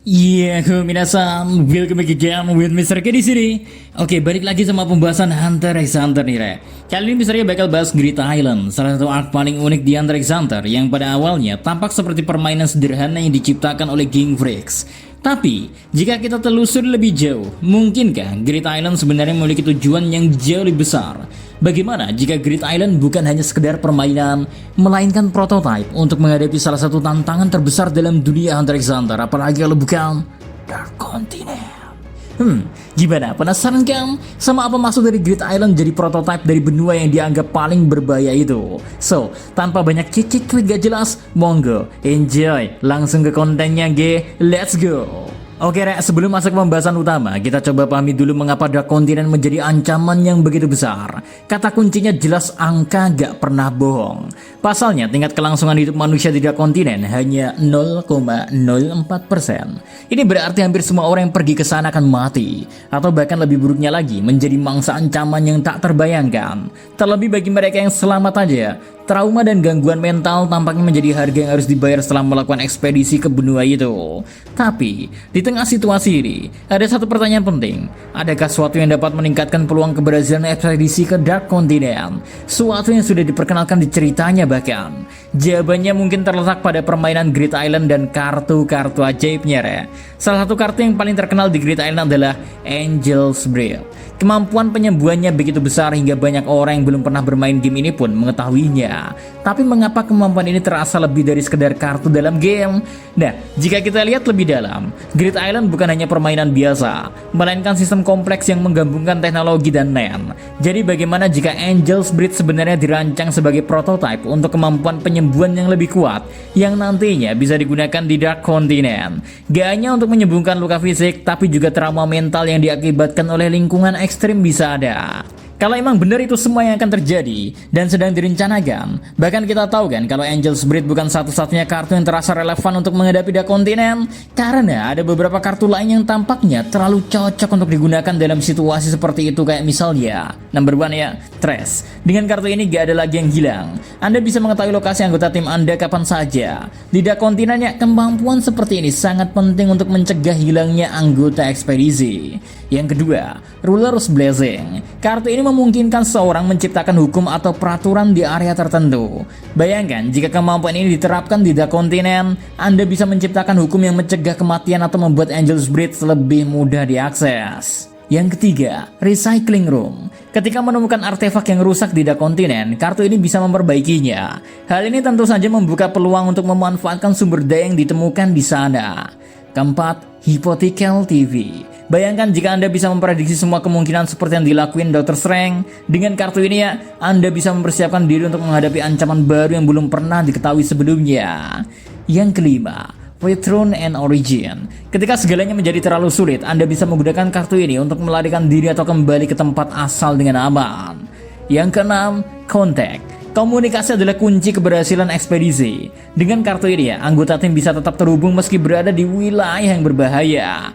Iya, minasan, welcome back again with Mr. K di sini. Oke, balik lagi sama pembahasan Hunter x Hunter nih, Re. Kali ini Mr. K bakal bahas Grid Island, salah satu arc paling unik di Hunter x Hunter yang pada awalnya tampak seperti permainan sederhana yang diciptakan oleh Game Freaks. Tapi, jika kita telusuri lebih jauh, mungkinkah Grid Island sebenarnya memiliki tujuan yang jauh lebih besar? Bagaimana jika Grid Island bukan hanya sekedar permainan, melainkan prototipe untuk menghadapi salah satu tantangan terbesar dalam dunia Hunter x Hunter, apalagi kalau bukan Dark Continent? Gimana? Penasaran kan? Sama apa maksud dari Grid Island jadi prototipe dari benua yang dianggap paling berbahaya itu? So, tanpa banyak kikik-klik gak jelas, monggo, enjoy, langsung ke kontennya ge, let's go! Oke Rek, sebelum masuk ke pembahasan utama, kita coba pahami dulu mengapa Dark Continent menjadi ancaman yang begitu besar. Kata kuncinya jelas angka gak pernah bohong. Pasalnya, tingkat kelangsungan hidup manusia di Dark Continent hanya 0,04%. Ini berarti hampir semua orang yang pergi ke sana akan mati. Atau bahkan lebih buruknya lagi, menjadi mangsa ancaman yang tak terbayangkan. Terlebih bagi mereka yang selamat aja, trauma dan gangguan mental tampaknya menjadi harga yang harus dibayar setelah melakukan ekspedisi ke benua itu. Tapi, di tengah situasi ini, ada satu pertanyaan penting. Adakah suatu yang dapat meningkatkan peluang keberhasilan ekspedisi ke Dark Continent? Suatu yang sudah diperkenalkan di ceritanya bahkan. Jawabannya mungkin terletak pada permainan Grid Island dan kartu-kartu ajaibnya, Re. Salah satu kartu yang paling terkenal di Grid Island adalah Angel's Breath. Kemampuan penyembuhannya begitu besar hingga banyak orang yang belum pernah bermain game ini pun mengetahuinya. Tapi mengapa kemampuan ini terasa lebih dari sekedar kartu dalam game? Nah, jika kita lihat lebih dalam, Grid Island bukan hanya permainan biasa, melainkan sistem kompleks yang menggabungkan teknologi dan NAND. Jadi bagaimana jika Angel's Breath sebenarnya dirancang sebagai prototipe untuk kemampuan penyembuhan yang lebih kuat, yang nantinya bisa digunakan di Dark Continent. Gak hanya untuk menyembuhkan luka fisik, tapi juga trauma mental yang diakibatkan oleh lingkungan ekstrim bisa ada. Kalau emang benar itu semua yang akan terjadi dan sedang direncanakan, bahkan kita tahu kan kalau Angel's Breath bukan satu-satunya kartu yang terasa relevan untuk menghadapi Dark Continent, karena ada beberapa kartu lain yang tampaknya terlalu cocok untuk digunakan dalam situasi seperti itu, kayak misalnya number 1 ya, Trash. Dengan kartu ini gak ada lagi yang hilang. Anda bisa mengetahui lokasi anggota tim Anda kapan saja. Di Dark Continent ya, kemampuan seperti ini sangat penting untuk mencegah hilangnya anggota ekspedisi. Yang kedua, Ruler's Blessing. Kartu ini memungkinkan seorang menciptakan hukum atau peraturan di area tertentu. Bayangkan jika kemampuan ini diterapkan di Dark Continent, Anda bisa menciptakan hukum yang mencegah kematian atau membuat Angel's Breath lebih mudah diakses. Yang ketiga, Recycling Room. Ketika menemukan artefak yang rusak di Dark Continent, kartu ini bisa memperbaikinya. Hal ini tentu saja membuka peluang untuk memanfaatkan sumber daya yang ditemukan di sana. Keempat, Hypothetical TV. Bayangkan jika Anda bisa memprediksi semua kemungkinan seperti yang dilakuin Dr. Strange. Dengan kartu ini ya, Anda bisa mempersiapkan diri untuk menghadapi ancaman baru yang belum pernah diketahui sebelumnya. Yang kelima, Return and Origin. Ketika segalanya menjadi terlalu sulit, Anda bisa menggunakan kartu ini untuk melarikan diri atau kembali ke tempat asal dengan aman. Yang keenam, Contact. Komunikasi adalah kunci keberhasilan ekspedisi. Dengan kartu ini ya, anggota tim bisa tetap terhubung meski berada di wilayah yang berbahaya.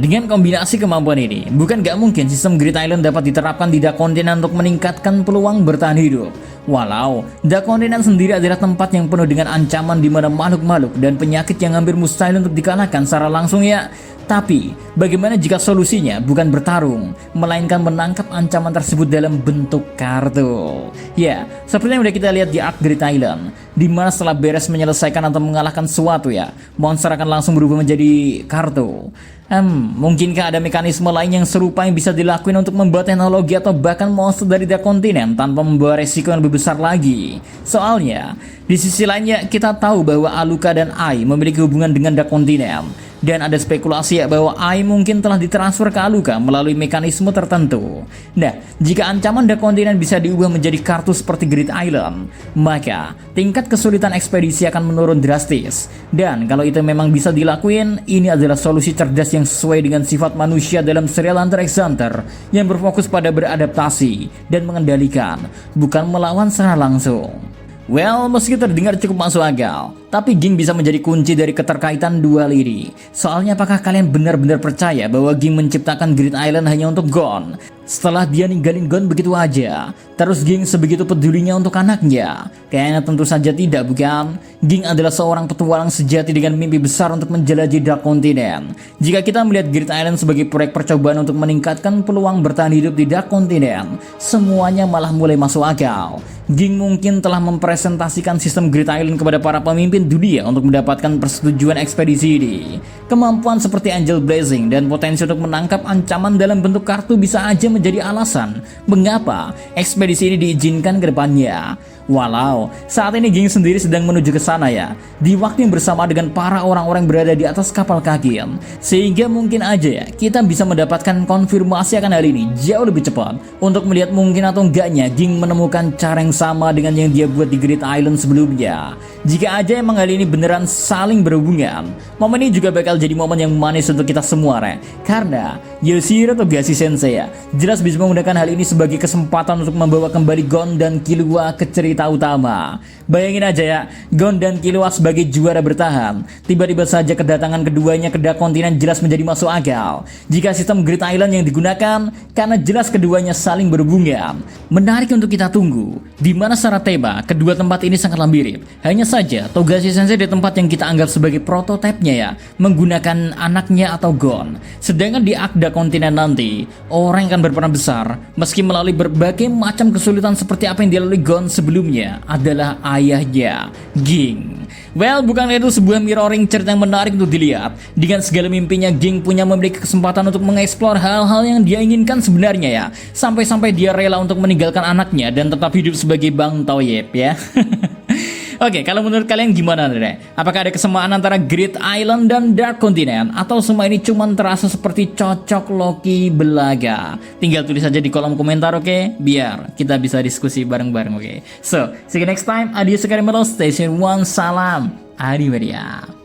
Dengan kombinasi kemampuan ini, bukan gak mungkin sistem Grid Island dapat diterapkan di Dark Continent untuk meningkatkan peluang bertahan hidup. Walau, Dark Continent sendiri adalah tempat yang penuh dengan ancaman di mana makhluk-makhluk dan penyakit yang hampir mustahil untuk dikalahkan secara langsung ya. Tapi, bagaimana jika solusinya bukan bertarung, melainkan menangkap ancaman tersebut dalam bentuk kartu? Ya, seperti yang udah kita lihat di Arc Grid Island, di mana setelah beres menyelesaikan atau mengalahkan sesuatu ya, monster akan langsung berubah menjadi kartu. Mungkinkah ada mekanisme lain yang serupa yang bisa dilakuin untuk membuat teknologi atau bahkan monster dari Dark Continent tanpa membawa resiko yang lebih besar lagi? Soalnya, di sisi lainnya kita tahu bahwa Aluka dan Ai memiliki hubungan dengan Dark Continent. Dan ada spekulasi ya bahwa Ai mungkin telah ditransfer ke Aluka melalui mekanisme tertentu. Nah, jika ancaman Dark Continent bisa diubah menjadi kartu seperti Grid Island, maka tingkat kesulitan ekspedisi akan menurun drastis. Dan kalau itu memang bisa dilakuin, ini adalah solusi cerdas yang sesuai dengan sifat manusia dalam serial Hunter x Hunter yang berfokus pada beradaptasi dan mengendalikan, bukan melawan secara langsung. Well, meski terdengar cukup masuk akal, tapi Ging bisa menjadi kunci dari keterkaitan dua lini. Soalnya apakah kalian benar-benar percaya bahwa Ging menciptakan Great Island hanya untuk Gon? Setelah dia ninggalin Gon begitu aja, terus Ging sebegitu pedulinya untuk anaknya? Kayaknya tentu saja tidak, bukan? Ging adalah seorang petualang sejati dengan mimpi besar untuk menjelajahi Dark Continent. Jika kita melihat Great Island sebagai proyek percobaan untuk meningkatkan peluang bertahan hidup di Dark Continent, semuanya malah mulai masuk akal. Ging mungkin telah mempresentasikan sistem Great Island kepada para pemimpin dunia untuk mendapatkan persetujuan ekspedisi ini. Kemampuan seperti Angel Blazing dan potensi untuk menangkap ancaman dalam bentuk kartu bisa aja menjadi alasan mengapa ekspedisi ini diizinkan ke depannya. Walau saat ini Ging sendiri sedang menuju ke sana ya, di waktu yang bersama dengan para orang-orang berada di atas kapal Kakin, sehingga mungkin aja ya kita bisa mendapatkan konfirmasi akan hal ini jauh lebih cepat untuk melihat mungkin atau enggaknya Ging menemukan cara yang sama dengan yang dia buat di Great Island sebelumnya. Jika aja emang hal ini beneran saling berhubungan, momen ini juga bakal jadi momen yang manis untuk kita semua karena Yoshiro Togashi Sensei ya jelas bisa menggunakan hal ini sebagai kesempatan untuk membawa kembali Gon dan Killua ke cerita utama. Bayangin aja ya, Gon dan Killua sebagai juara bertahan, tiba-tiba saja kedatangan keduanya ke Dark Continent jelas menjadi masuk akal jika sistem Great Island yang digunakan, karena jelas keduanya saling berhubungan. Menarik untuk kita tunggu di mana secara tema kedua tempat ini sangatlah mirip. Hanya saja Togashi Sensei di tempat yang kita anggap sebagai prototipenya ya menggunakan anaknya atau Gon, sedangkan di Dark Continent nanti orang yang akan berperan besar meski melalui berbagai macam kesulitan seperti apa yang dilalui Gon sebelumnya adalah ayahnya, Ging. Well, bukan itu sebuah mirroring cerita yang menarik untuk dilihat? Dengan segala mimpinya, Ging punya memiliki kesempatan untuk mengeksplor hal-hal yang dia inginkan sebenarnya ya, sampai-sampai dia rela untuk meninggalkan anaknya dan tetap hidup sebagai Bang Toyib ya. Oke, kalau menurut kalian gimana nih? Apakah ada kesamaan antara Great Island dan Dark Continent? Atau semua ini cuma terasa seperti cocok loki belaga? Tinggal tulis aja di kolom komentar, oke? Biar kita bisa diskusi bareng-bareng, oke? So, see you next time. Adios, Station 1, salam Adi Media.